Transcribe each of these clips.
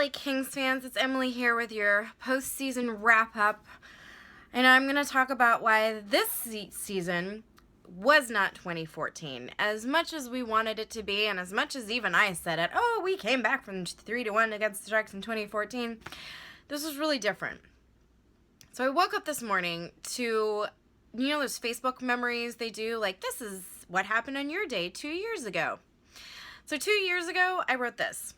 LA Kings fans, it's Emily here with your postseason wrap-up, and I'm going to talk about why this season was not 2014. As much as we wanted it to be, and as much as even I said it, oh, we came back from 3-1 against the Sharks in 2014, this was really different. So I woke up this morning to, those Facebook memories they do, like, this is what happened on your day 2 years ago. So 2 years ago, I wrote this.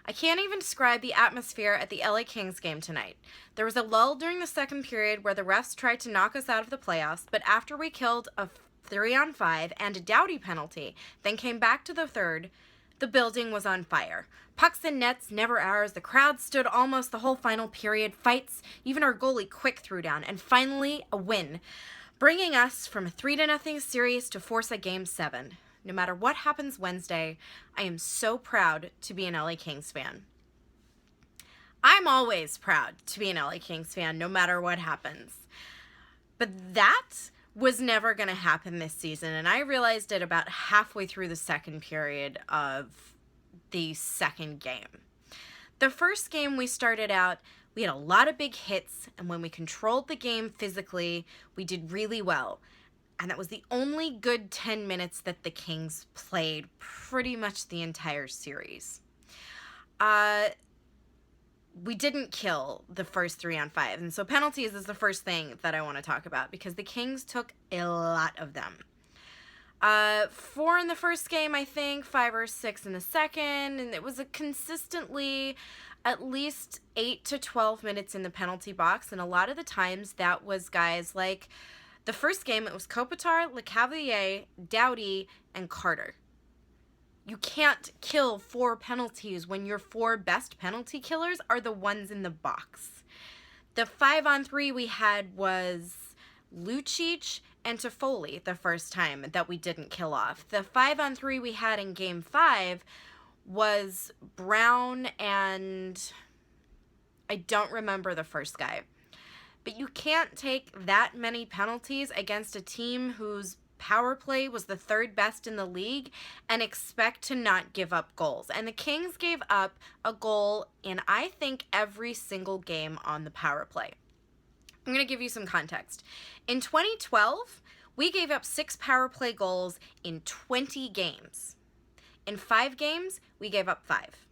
I can't even describe the atmosphere at the LA Kings game tonight. There was a lull during the second period where the refs tried to knock us out of the playoffs, but after we killed a 3-on-5 and a Doughty penalty, then came back to the third, the building was on fire. Pucks and nets, never ours. The crowd stood almost the whole final period. Fights, even our goalie Quick threw down, and finally a win, bringing us from a 3-0 series to force a Game 7. No matter what happens Wednesday, I am so proud to be an LA Kings fan. I'm always proud to be an LA Kings fan, no matter what happens. But that was never going to happen this season, and I realized it about halfway through the second period of the second game. The first game we started out, we had a lot of big hits, and when we controlled the game physically, we did really well. And that was the only good 10 minutes that the Kings played pretty much the entire series. We didn't kill the first 3-on-5. And so penalties is the first thing that I want to talk about because the Kings took a lot of them. 4 in the first game, I think, 5 or 6 in the second. And it was a consistently at least 8 to 12 minutes in the penalty box. And a lot of the times that was guys like... The first game, it was Kopitar, LeCavalier, Doughty, and Carter. You can't kill 4 penalties when your 4 best penalty killers are the ones in the box. The 5-on-3 we had was Lucic and Toffoli the first time that we didn't kill off. The 5-on-3 we had in Game 5 was Brown and... I don't remember the first guy. But you can't take that many penalties against a team whose power play was the 3rd best in the league and expect to not give up goals. And the Kings gave up a goal in, I think, every single game on the power play. I'm going to give you some context. In 2012, we gave up 6 power play goals in 20 games. In 5 games, we gave up 5.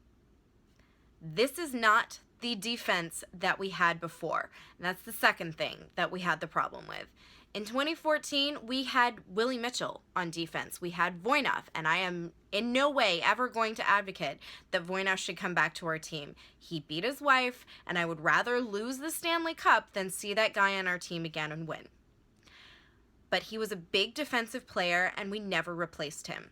This is not the defense that we had before. And that's the second thing that we had the problem with. In 2014, we had Willie Mitchell on defense. We had Voynov, and I am in no way ever going to advocate that Voynov should come back to our team. He beat his wife, and I would rather lose the Stanley Cup than see that guy on our team again and win. But he was a big defensive player, and we never replaced him.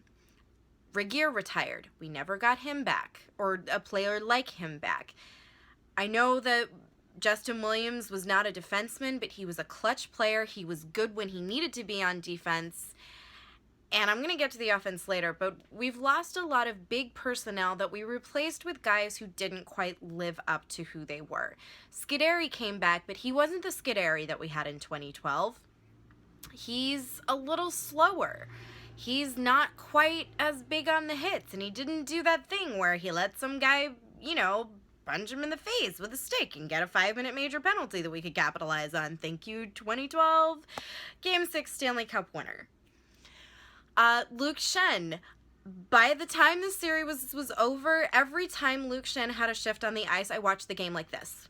Regier retired. We never got him back, or a player like him back. I know that Justin Williams was not a defenseman, but he was a clutch player. He was good when he needed to be on defense. And I'm going to get to the offense later, but we've lost a lot of big personnel that we replaced with guys who didn't quite live up to who they were. Scuderi came back, but he wasn't the Scuderi that we had in 2012. He's a little slower. He's not quite as big on the hits, and he didn't do that thing where he let some guy, punch him in the face with a stick and get a 5-minute major penalty that we could capitalize on. Thank you, 2012 Game 6 Stanley Cup winner. Luke Schenn. By the time the series was over, every time Luke Schenn had a shift on the ice, I watched the game like this.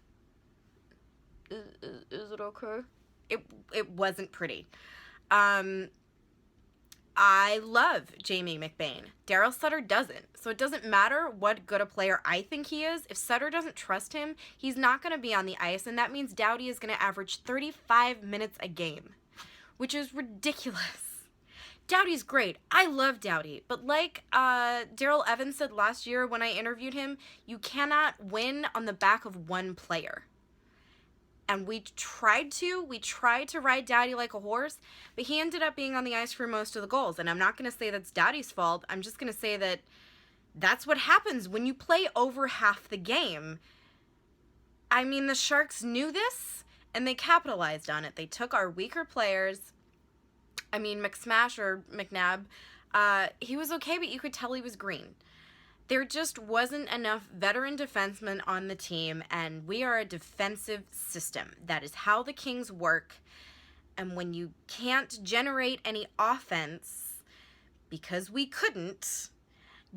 Is it okay? It wasn't pretty. I love Jamie McBain. Daryl Sutter doesn't. So it doesn't matter what good a player I think he is. If Sutter doesn't trust him, he's not going to be on the ice, and that means Doughty is going to average 35 minutes a game, which is ridiculous. Doughty's great. I love Doughty. But like Daryl Evans said last year when I interviewed him, you cannot win on the back of one player. And we tried to ride Doughty like a horse, but he ended up being on the ice for most of the goals. And I'm not going to say that's Doughty's fault. I'm just going to say that that's what happens when you play over half the game. I mean, the Sharks knew this, and they capitalized on it. They took our weaker players. I mean, McSmash or McNabb, he was okay, but you could tell he was green. There just wasn't enough veteran defensemen on the team, and we are a defensive system. That is how the Kings work. And when you can't generate any offense, because we couldn't,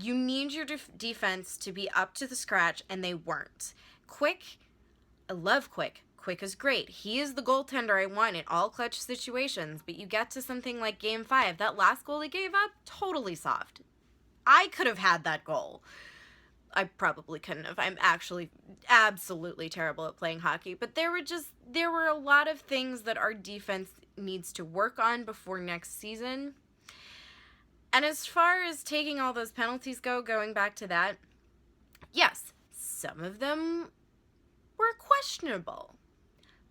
you need your defense to be up to the scratch, and they weren't. Quick, I love Quick. Quick is great. He is the goaltender I want in all clutch situations, but you get to something like Game 5, that last goal he gave up, totally soft. I could have had that goal. I probably couldn't have. I'm actually absolutely terrible at playing hockey, but there were a lot of things that our defense needs to work on before next season. And as far as taking all those penalties going back to that, yes, some of them were questionable.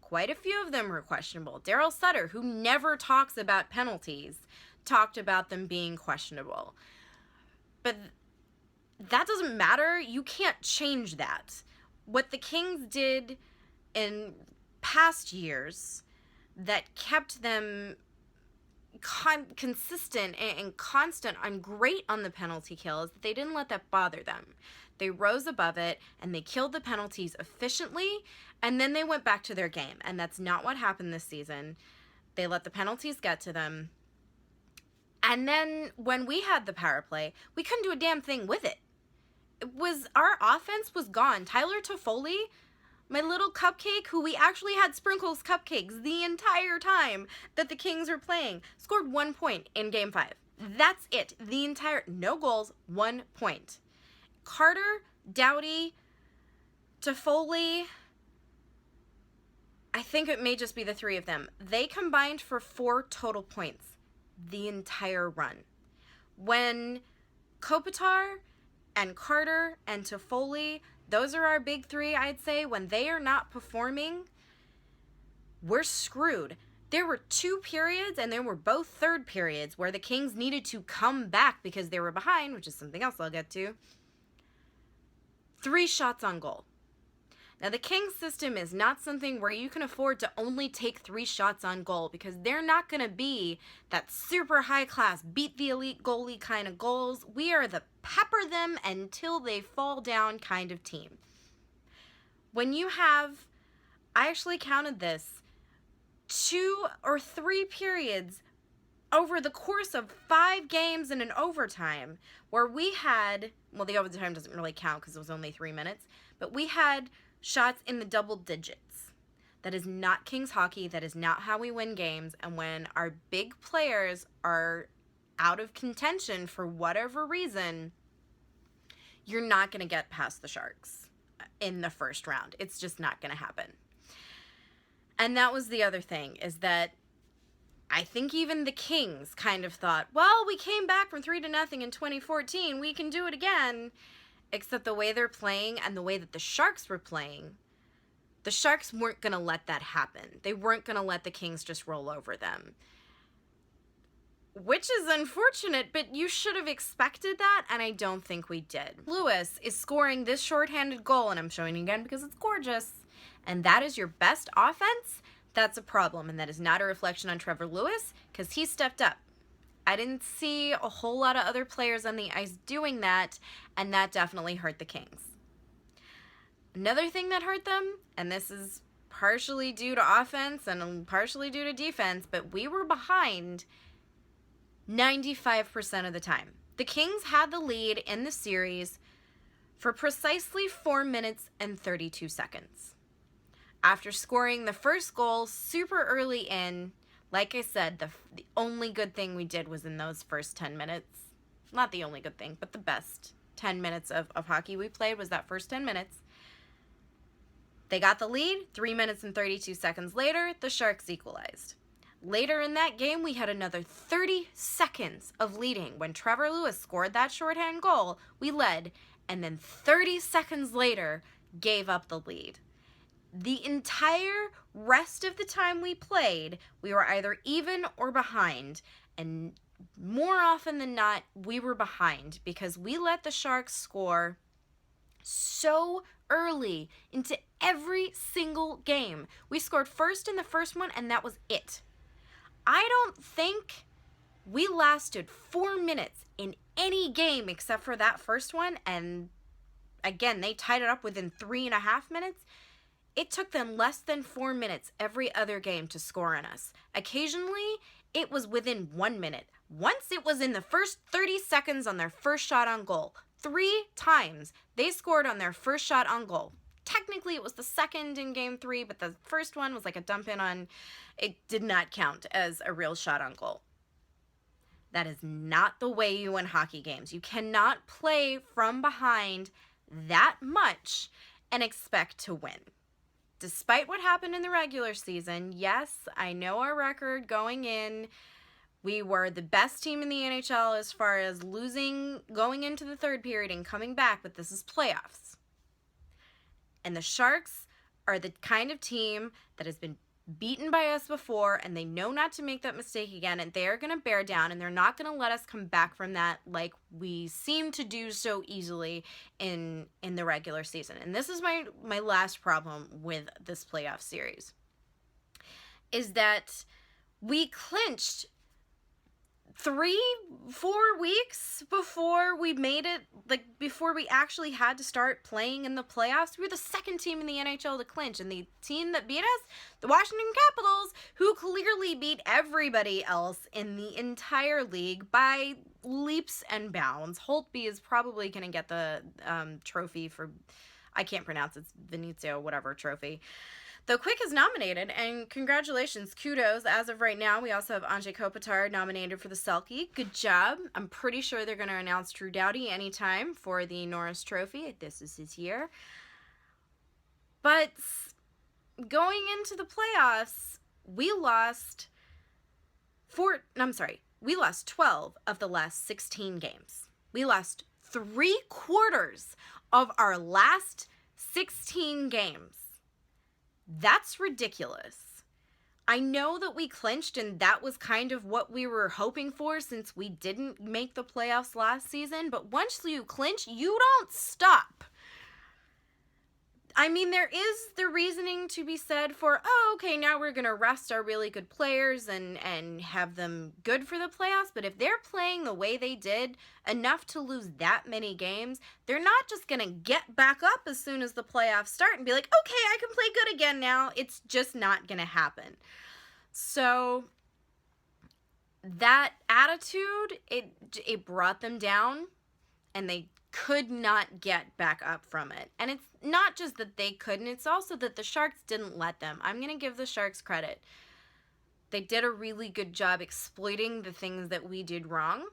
Quite a few of them were questionable. Daryl Sutter, who never talks about penalties, talked about them being questionable. But that doesn't matter. You can't change that. What the Kings did in past years that kept them consistent and constant and great on the penalty kill is that they didn't let that bother them. They rose above it, and they killed the penalties efficiently, and then they went back to their game. And that's not what happened this season. They let the penalties get to them. And then when we had the power play, we couldn't do a damn thing with it. Our offense was gone. Tyler Toffoli, my little cupcake, who we actually had Sprinkles cupcakes the entire time that the Kings were playing, scored 1 point in Game 5. That's it. No goals, 1 point. Carter, Doughty, Toffoli, I think it may just be the three of them. They combined for 4 total points the entire run. When Kopitar and Carter and Toffoli, those are our big three, I'd say. When they are not performing, we're screwed. There were 2 periods, and there were both third periods, where the Kings needed to come back because they were behind, which is something else I'll get to. 3 shots on goal. Now, the Kings system is not something where you can afford to only take 3 shots on goal, because they're not going to be that super high-class, beat-the-elite goalie kind of goals. We are the pepper them until they fall down kind of team. When you have, I actually counted this, 2 or 3 periods over the course of 5 games and an overtime where we had, well, the overtime doesn't really count because it was only 3 minutes, but we had shots in the double digits. That is not Kings hockey. That is not how we win games. And when our big players are out of contention for whatever reason, you're not going to get past the Sharks in the first round. It's just not going to happen. And that was the other thing, is that I think even the Kings kind of thought, well, we came back from 3-0 in 2014. We can do it again. Except the way they're playing and the way that the Sharks were playing, the Sharks weren't going to let that happen. They weren't going to let the Kings just roll over them. Which is unfortunate, but you should have expected that, and I don't think we did. Lewis is scoring this shorthanded goal, and I'm showing it again because it's gorgeous, and that is your best offense? That's a problem, and that is not a reflection on Trevor Lewis, because he stepped up. I didn't see a whole lot of other players on the ice doing that, and that definitely hurt the Kings. Another thing that hurt them, and this is partially due to offense and partially due to defense, but we were behind 95% of the time. The Kings had the lead in the series for precisely 4 minutes and 32 seconds. After scoring the first goal super early in, like I said, the only good thing we did was in those first 10 minutes. Not the only good thing, but the best 10 minutes of hockey we played was that first 10 minutes. They got the lead. 3 minutes and 32 seconds later, the Sharks equalized. Later in that game, we had another 30 seconds of leading. When Trevor Lewis scored that shorthand goal, we led, and then 30 seconds later, gave up the lead. The entire rest of the time we played, we were either even or behind, and more often than not, we were behind because we let the Sharks score so early into every single game. We scored first in the first one, and that was it. I don't think we lasted 4 minutes in any game except for that first one, and again, they tied it up within 3.5 minutes. It took them less than 4 minutes every other game to score on us. Occasionally, it was within 1 minute. Once it was in the first 30 seconds on their first shot on goal. 3 times they scored on their first shot on goal. Technically, it was the second in game 3, but the first one was like a dump in on, it did not count as a real shot on goal. That is not the way you win hockey games. You cannot play from behind that much and expect to win. Despite what happened in the regular season, yes, I know our record going in. We were the best team in the NHL as far as losing, going into the third period and coming back, but this is playoffs. And the Sharks are the kind of team that has been beaten by us before, and they know not to make that mistake again, and they are going to bear down, and they're not going to let us come back from that like we seem to do so easily in the regular season. And this is my last problem with this playoff series, is that we clinched 3-4 weeks before we made it, like before we actually had to start playing in the playoffs. We were the second team in the NHL to clinch, and the team that beat us, the Washington Capitals, who clearly beat everybody else in the entire league by leaps and bounds. Holtby is probably going to get the trophy for, I can't pronounce it, it's Venezia whatever trophy. Though Quick is nominated, and congratulations, kudos. As of right now, we also have Anze Kopitar nominated for the Selke. Good job. I'm pretty sure they're going to announce Drew Doughty anytime for the Norris Trophy. This is his year. But going into the playoffs, we lost 12 of the last 16 games. We lost 3/4 of our last 16 games. That's ridiculous. I know that we clinched, and that was kind of what we were hoping for since we didn't make the playoffs last season, but once you clinch, you don't stop. I mean, there is the reasoning to be said for, oh, okay, now we're going to rest our really good players and have them good for the playoffs. But if they're playing the way they did, enough to lose that many games, they're not just going to get back up as soon as the playoffs start and be like, okay, I can play good again now. It's just not going to happen. So that attitude, it brought them down, and they could not get back up from it. And it's not just that they couldn't, it's also that the Sharks didn't let them. I'm going to give the Sharks credit. They did a really good job exploiting the things that we did wrong,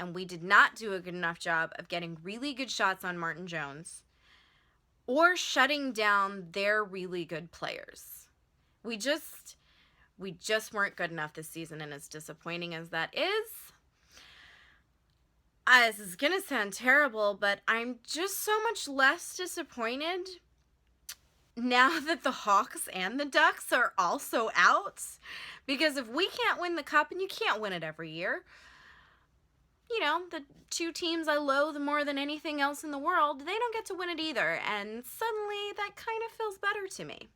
and we did not do a good enough job of getting really good shots on Martin Jones or shutting down their really good players. We just weren't good enough this season, and as disappointing as that is, this is going to sound terrible, but I'm just so much less disappointed now that the Hawks and the Ducks are also out. Because if we can't win the Cup, and you can't win it every year, you know, the two teams I loathe more than anything else in the world, they don't get to win it either. And suddenly that kind of feels better to me.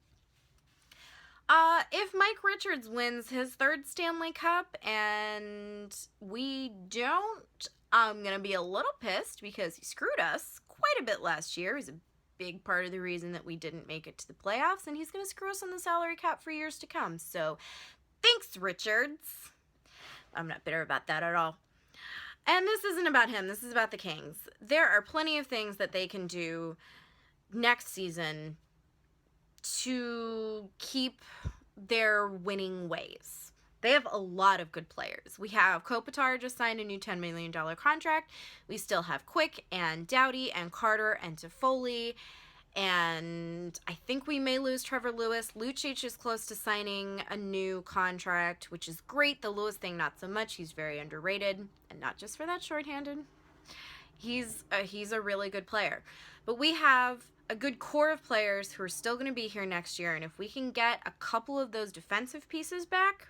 If Mike Richards wins his 3rd Stanley Cup and we don't, I'm going to be a little pissed because he screwed us quite a bit last year. He's a big part of the reason that we didn't make it to the playoffs, and he's going to screw us on the salary cap for years to come. So, thanks, Richards. I'm not bitter about that at all. And this isn't about him. This is about the Kings. There are plenty of things that they can do next season to keep their winning ways. They have a lot of good players. We have Kopitar just signed a new $10 million contract. We still have Quick and Doughty and Carter and Toffoli. And I think we may lose Trevor Lewis. Lucic is close to signing a new contract, which is great. The Lewis thing, not so much. He's very underrated. And not just for that shorthanded. He's a really good player. But we have a good core of players who are still going to be here next year. And if we can get a couple of those defensive pieces back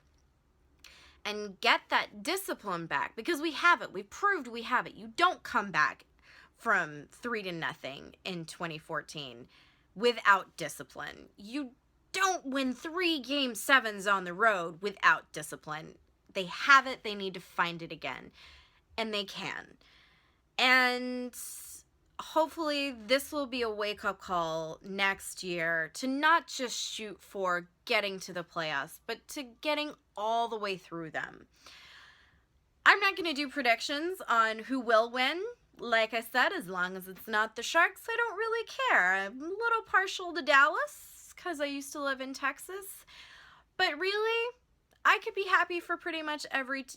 and get that discipline back, because we have it. We've proved we have it. You don't come back from 3-0 in 2014 without discipline. You don't win 3 Game 7s on the road without discipline. They have it. They need to find it again. And they can. And hopefully this will be a wake-up call next year to not just shoot for getting to the playoffs, but to getting all the way through them. I'm not going to do predictions on who will win. Like I said, as long as it's not the Sharks, I don't really care. I'm a little partial to Dallas because I used to live in Texas. But really, I could be happy for pretty much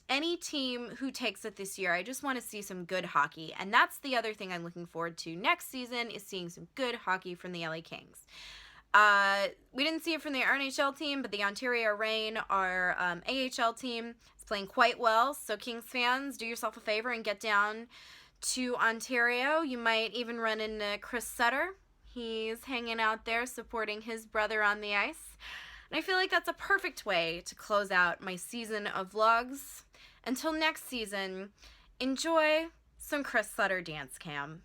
any team who takes it this year. I just want to see some good hockey. And that's the other thing I'm looking forward to next season, is seeing some good hockey from the LA Kings. We didn't see it from the NHL team, but the Ontario Reign, our AHL team, is playing quite well. So Kings fans, do yourself a favor and get down to Ontario. You might even run into Chris Sutter. He's hanging out there supporting his brother on the ice. And I feel like that's a perfect way to close out my season of vlogs. Until next season, enjoy some Chris Sutter dance cam.